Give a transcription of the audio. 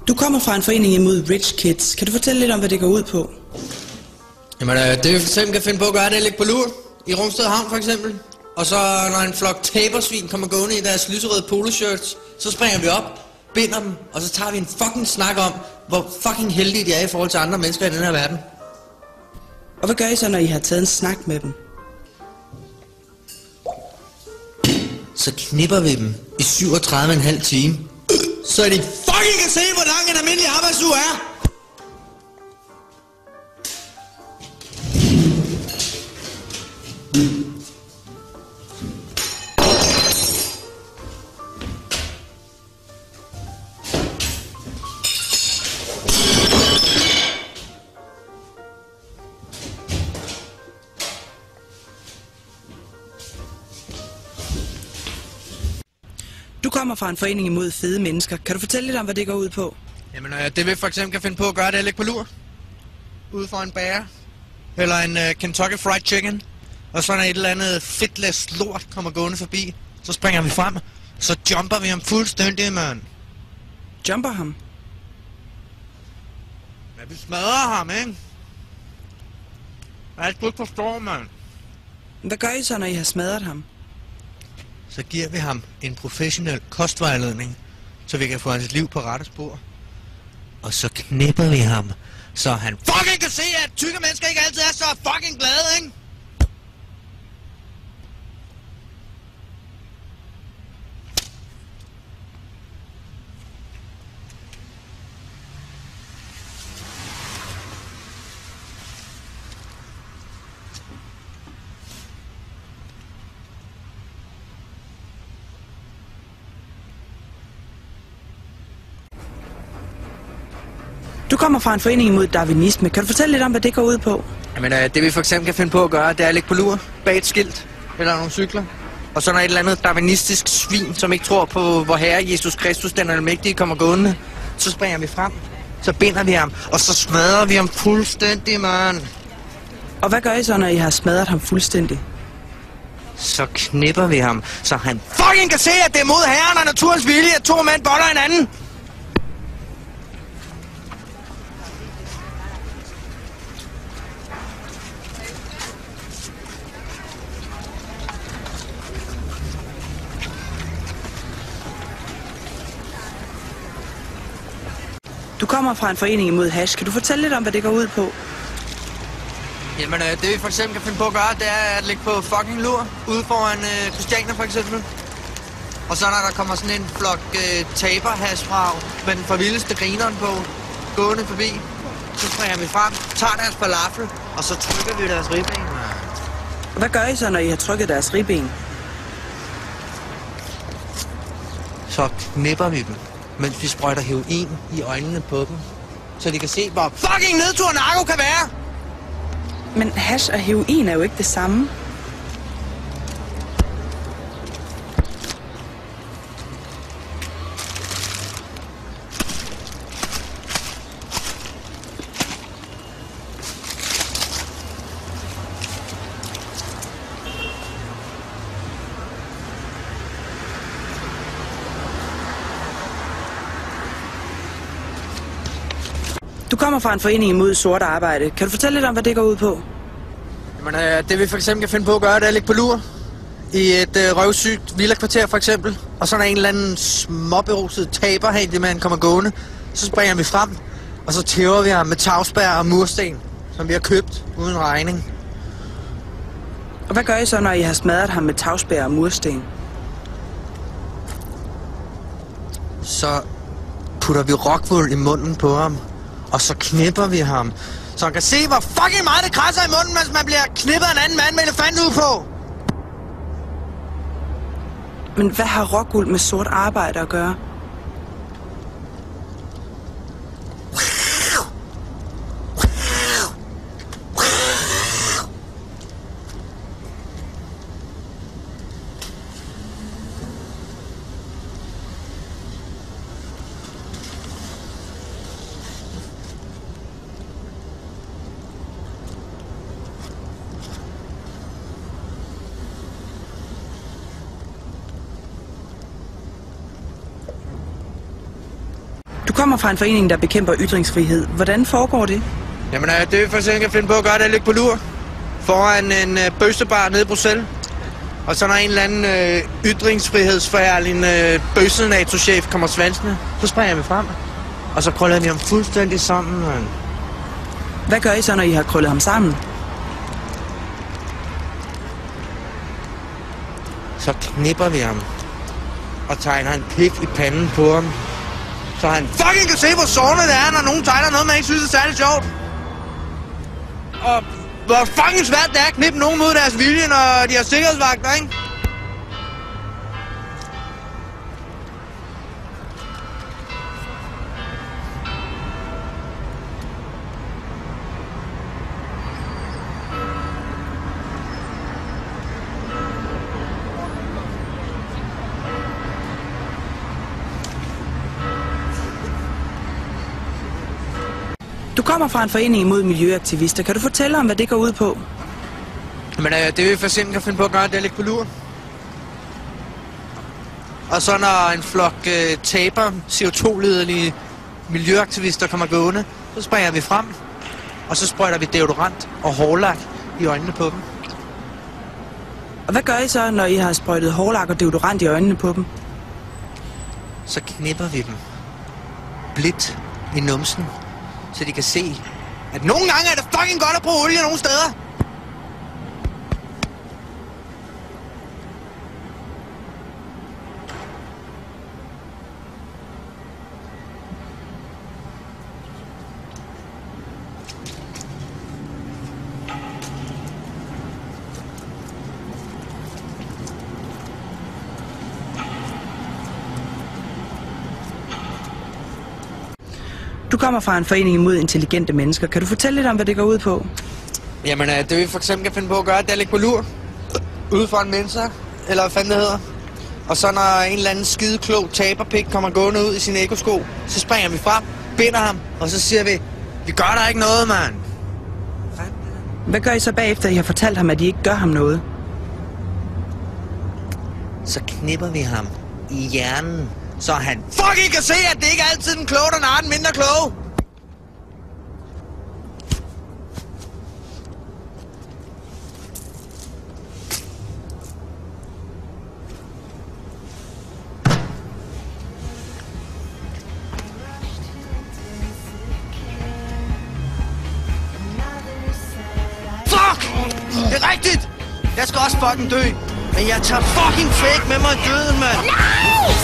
Du kommer fra en forening imod Rich Kids. Kan du fortælle lidt om, hvad det går ud på? Jamen, det vi for eksempel kan finde på at gøre, det er at ligge på lur. I Rungsted Havn for eksempel. Og så når en flok tabersvin kommer gående i deres lyserøde poloshirts, så springer vi op, binder dem, og så tager vi en fucking snak om, hvor fucking heldige de er i forhold til andre mennesker i den her verden. Og hvad gør I så, når I har taget en snak med dem? Så knipper vi dem i 37,5 timer. Så de fucking kan se, hvor lang en almindelig arbejdsuge er. Du kommer fra en forening imod fede mennesker. Kan du fortælle lidt om, hvad det går ud på? Jamen, det vi for eksempel kan finde på at gøre, det er at ligge på lur. Ude for en bager. Eller en Kentucky Fried Chicken. Og så når et eller andet fedtless lort kommer gående forbi, så springer vi frem. Så jumper vi ham fuldstændig, mand. Jumper ham? Ja, vi smadrer ham, ikke? Jeg ikke forstår, mand. Hvad gør I så, når I har smadret ham? Så giver vi ham en professionel kostvejledning, så vi kan få hans liv på rette spor. Og så knipper vi ham, så han fucking kan se, at tykke mennesker ikke altid er så fucking glade, ikke? Du kommer fra en forening imod darwinisme. Kan du fortælle lidt om, hvad det går ud på? Jamen, det vi for eksempel kan finde på at gøre, det er at ligge på lur bag et skilt eller nogle cykler. Og så når et eller andet darwinistisk svin, som ikke tror på, hvor Herre Jesus Kristus, den almægtige, kommer gående, så springer vi frem, så binder vi ham, og så smadrer vi ham fuldstændig, mand. Og hvad gør I så, når I har smadret ham fuldstændig? Så knipper vi ham, så han fucking kan se, at det er mod Herren og naturens vilje, at to mænd boller hinanden. Du kommer fra en forening imod hash. Kan du fortælle lidt om, hvad det går ud på? Jamen, det vi for eksempel kan finde på at gøre, det er at ligge på fucking lur ude foran Christiania for eksempel. Og så når der kommer sådan en flok taberhashfrag med den for vildeste grineren på, gående forbi, så springer vi frem, tager deres falafel, og så trykker vi deres ribben. Hvad gør I så, når I har trykket deres ribben? Så knipper vi dem, mens vi sprøjter heroin i øjnene på dem, så de kan se, hvor fucking nedtur narko kan være! Men hash og heroin er jo ikke det samme. Du kommer fra en forening imod sort arbejde. Kan du fortælle lidt om, hvad det går ud på? Jamen, det vi for eksempel kan finde på at gøre, det er at ligge på lur i et røvsygt villakvarter for eksempel. Og så når en eller anden småberuset taberhandyman kommer gående, så springer vi frem, og så tæver vi ham med tagspær og mursten, som vi har købt uden regning. Og hvad gør I så, når I har smadret ham med tagspær og mursten? Så putter vi rockwool i munden på ham, og så knipper vi ham, så han kan se, hvor fucking meget det krasser i munden, mens man bliver knippet af en anden mand med elefanthud på. Men hvad har rockwool med sort arbejde at gøre? Du kommer fra en forening, der bekæmper ytringsfrihed. Hvordan foregår det? Jamen, det vi for eksempel kan finde på at gøre, det er at ligge på lur foran en bøssebar nede i Bruxelles. Og så når en eller anden ytringsfrihedsforherligende bøsse-NATO-chef kommer svansende, så springer vi frem. Og så krøller vi ham fuldstændig sammen, man. Hvad gør I så, når I har krøllet ham sammen? Så knipper vi ham og tegner en pik i panden på ham. Så han fucking kan se, hvor sårende det er, når nogen tegner noget, man ikke synes er særlig sjovt. Og hvor fucking svært det er at knippe nogen mod deres vilje, når de har sikkerhedsvagter, ikke? Du kommer fra en forening imod miljøaktivister. Kan du fortælle om, hvad det går ud på? Men det vi for eksempel kan finde på at gøre, det er at ligge på lur. Og så når en flok taber CO2-lederlige miljøaktivister kommer gående, så springer vi frem. Og så sprøjter vi deodorant og hårlak i øjnene på dem. Og hvad gør I så, når I har sprøjtet hårlak og deodorant i øjnene på dem? Så knipper vi dem blidt i numsen, så de kan se, at nogle gange er det fucking godt at bruge olie nogle steder. Du kommer fra en forening imod intelligente mennesker. Kan du fortælle lidt om, hvad det går ud på? Jamen, det vi for eksempel kan finde på at gøre, det er at ligge på lur ude for en mensa, eller hvad fanden det hedder. Og så når en eller anden skideklog taberpik kommer gående ud i sin ekosko, så springer vi frem, binder ham, og så siger vi gør der ikke noget, mand. Hvad gør I så bagefter, I har fortalt ham, at I ikke gør ham noget? Så knipper vi ham i hjernen, så han fucking kan se, at det ikke er altid den kloge, der narrer den mindre kloge. Fuck! Det er rigtigt! Jeg skal også fucking dø, men jeg tager fucking fake med mig i døden, mand! Nej!